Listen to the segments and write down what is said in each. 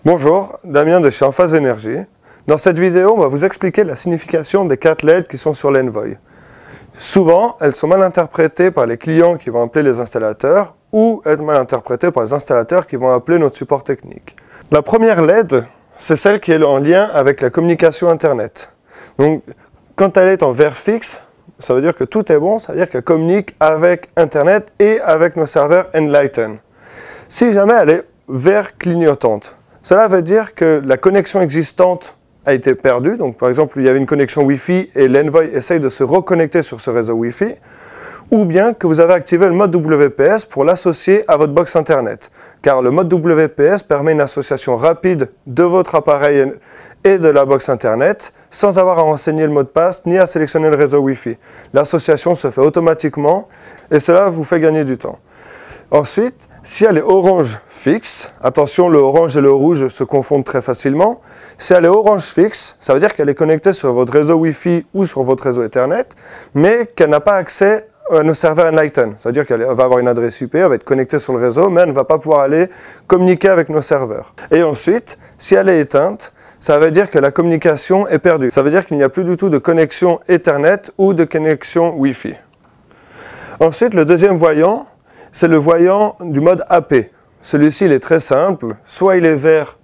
Bonjour, Damien de chez Enphase Énergie. Dans cette vidéo, on va vous expliquer la signification des 4 LED qui sont sur l'Envoy. Souvent, elles sont mal interprétées par les clients qui vont appeler les installateurs ou être mal interprétées par les installateurs qui vont appeler notre support technique. La première LED, c'est celle qui est en lien avec la communication Internet. Donc, quand elle est en vert fixe, ça veut dire que tout est bon, ça veut dire qu'elle communique avec Internet et avec nos serveurs Enlighten. Si jamais elle est vert clignotante, cela veut dire que la connexion existante a été perdue. Donc, par exemple, il y avait une connexion Wi-Fi et l'Envoy essaye de se reconnecter sur ce réseau Wi-Fi. Ou bien que vous avez activé le mode WPS pour l'associer à votre box Internet. Car le mode WPS permet une association rapide de votre appareil et de la box Internet sans avoir à renseigner le mot de passe ni à sélectionner le réseau Wi-Fi. L'association se fait automatiquement et cela vous fait gagner du temps. Ensuite, si elle est orange fixe, attention, le orange et le rouge se confondent très facilement. Si elle est orange fixe, ça veut dire qu'elle est connectée sur votre réseau Wi-Fi ou sur votre réseau Ethernet, mais qu'elle n'a pas accès à nos serveurs Enlighten. Ça veut dire qu'elle va avoir une adresse IP, elle va être connectée sur le réseau, mais elle ne va pas pouvoir aller communiquer avec nos serveurs. Et ensuite, si elle est éteinte, ça veut dire que la communication est perdue. Ça veut dire qu'il n'y a plus du tout de connexion Ethernet ou de connexion Wi-Fi. Ensuite, le deuxième voyant, c'est le voyant du mode AP. Celui-ci, il est très simple. Soit il est vert,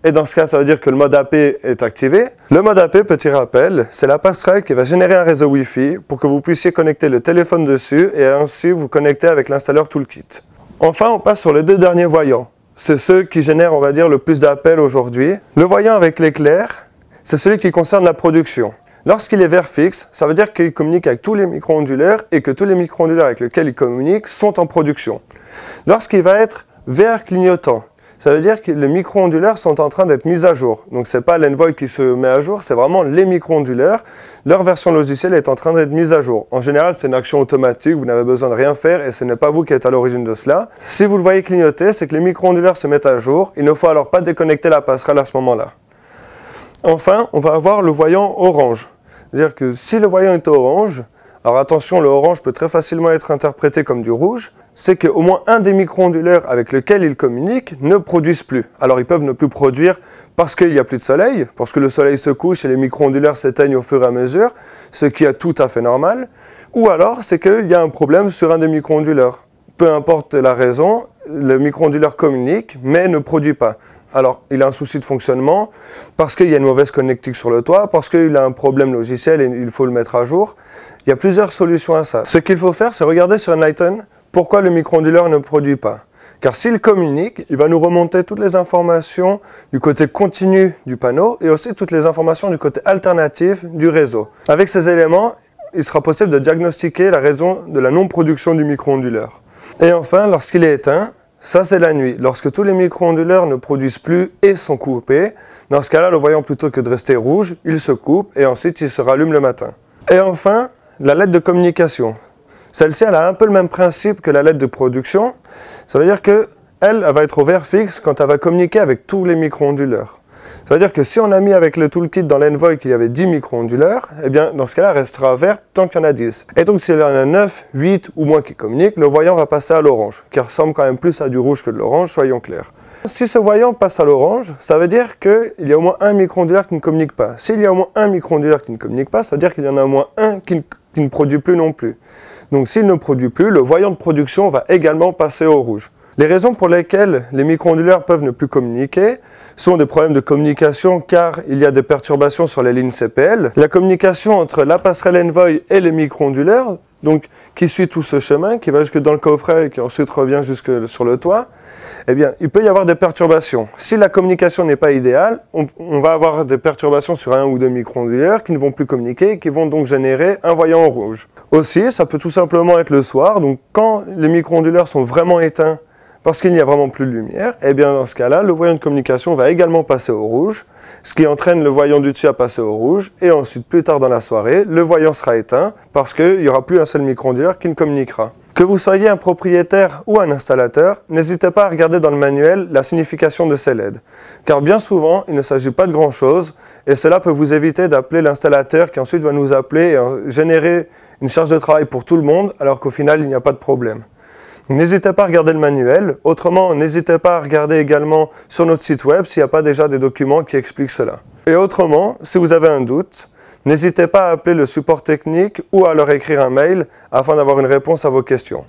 et dans ce cas, ça veut dire que le mode AP est activé. Le mode AP, petit rappel, c'est la passerelle qui va générer un réseau Wi-Fi pour que vous puissiez connecter le téléphone dessus et ainsi vous connecter avec l'installeur Toolkit. Enfin, on passe sur les deux derniers voyants. C'est ceux qui génèrent, on va dire, le plus d'appels aujourd'hui. Le voyant avec l'éclair, c'est celui qui concerne la production. Lorsqu'il est vert fixe, ça veut dire qu'il communique avec tous les micro-ondulaires et que tous les micro-ondulaires avec lesquels il communique sont en production. Lorsqu'il va être vert clignotant, ça veut dire que les micro-ondulaires sont en train d'être mis à jour. Donc ce n'est pas l'Envoy qui se met à jour, c'est vraiment les micro-ondulaires. Leur version logicielle est en train d'être mise à jour. En général, c'est une action automatique, vous n'avez besoin de rien faire et ce n'est pas vous qui êtes à l'origine de cela. Si vous le voyez clignoter, c'est que les micro-ondulaires se mettent à jour. Il ne faut alors pas déconnecter la passerelle à ce moment-là. Enfin, on va avoir le voyant orange. C'est-à-dire que si le voyant est orange, alors attention, le orange peut très facilement être interprété comme du rouge, c'est qu'au moins un des micro-ondulaires avec lequel ils communiquent ne produisent plus. Alors ils peuvent ne plus produire parce qu'il n'y a plus de soleil, parce que le soleil se couche et les micro-ondulaires s'éteignent au fur et à mesure, ce qui est tout à fait normal, ou alors c'est qu'il y a un problème sur un des micro-ondulaires. Peu importe la raison, le micro-ondulaire communique mais ne produit pas. Alors, il a un souci de fonctionnement, parce qu'il y a une mauvaise connectique sur le toit, parce qu'il a un problème logiciel et il faut le mettre à jour. Il y a plusieurs solutions à ça. Ce qu'il faut faire, c'est regarder sur Enlighten pourquoi le micro-onduleur ne produit pas. Car s'il communique, il va nous remonter toutes les informations du côté continu du panneau et aussi toutes les informations du côté alternatif du réseau. Avec ces éléments, il sera possible de diagnostiquer la raison de la non-production du micro-onduleur. Et enfin, lorsqu'il est éteint, ça, c'est la nuit. Lorsque tous les micro-onduleurs ne produisent plus et sont coupés, dans ce cas-là, le voyant, plutôt que de rester rouge, il se coupe et ensuite il se rallume le matin. Et enfin, la LED de communication. Celle-ci, elle a un peu le même principe que la LED de production. Ça veut dire qu'elle va être au vert fixe quand elle va communiquer avec tous les micro-onduleurs. Ça veut dire que si on a mis avec le toolkit dans l'Envoy qu'il y avait 10 micro-onduleurs, eh bien, dans ce cas-là, elle restera verte tant qu'il y en a 10. Et donc, s'il y en a 9, 8 ou moins qui communiquent, le voyant va passer à l'orange, qui ressemble quand même plus à du rouge que de l'orange, soyons clairs. Si ce voyant passe à l'orange, ça veut dire qu'il y a au moins un micro-ondulaire qui ne communique pas. S'il y a au moins un micro-ondulaire qui ne communique pas, ça veut dire qu'il y en a au moins un qui ne produit plus non plus. Donc, s'il ne produit plus, le voyant de production va également passer au rouge. Les raisons pour lesquelles les micro-ondulaires peuvent ne plus communiquer sont des problèmes de communication car il y a des perturbations sur les lignes CPL. La communication entre la passerelle Envoy et les micro-ondulaires, donc qui suit tout ce chemin, qui va jusque dans le coffret et qui ensuite revient jusque sur le toit, eh bien, il peut y avoir des perturbations. Si la communication n'est pas idéale, on va avoir des perturbations sur un ou deux micro-ondulaires qui ne vont plus communiquer et qui vont donc générer un voyant en rouge. Aussi, ça peut tout simplement être le soir, donc quand les micro-ondulaires sont vraiment éteints, parce qu'il n'y a vraiment plus de lumière, et bien dans ce cas-là, le voyant de communication va également passer au rouge, ce qui entraîne le voyant du dessus à passer au rouge, et ensuite, plus tard dans la soirée, le voyant sera éteint, parce qu'il n'y aura plus un seul micro-ondulaire qui ne communiquera. Que vous soyez un propriétaire ou un installateur, n'hésitez pas à regarder dans le manuel la signification de ces LED, car bien souvent, il ne s'agit pas de grand-chose, et cela peut vous éviter d'appeler l'installateur qui ensuite va nous appeler et générer une charge de travail pour tout le monde, alors qu'au final, il n'y a pas de problème. N'hésitez pas à regarder le manuel, autrement n'hésitez pas à regarder également sur notre site web s'il n'y a pas déjà des documents qui expliquent cela. Et autrement, si vous avez un doute, n'hésitez pas à appeler le support technique ou à leur écrire un mail afin d'avoir une réponse à vos questions.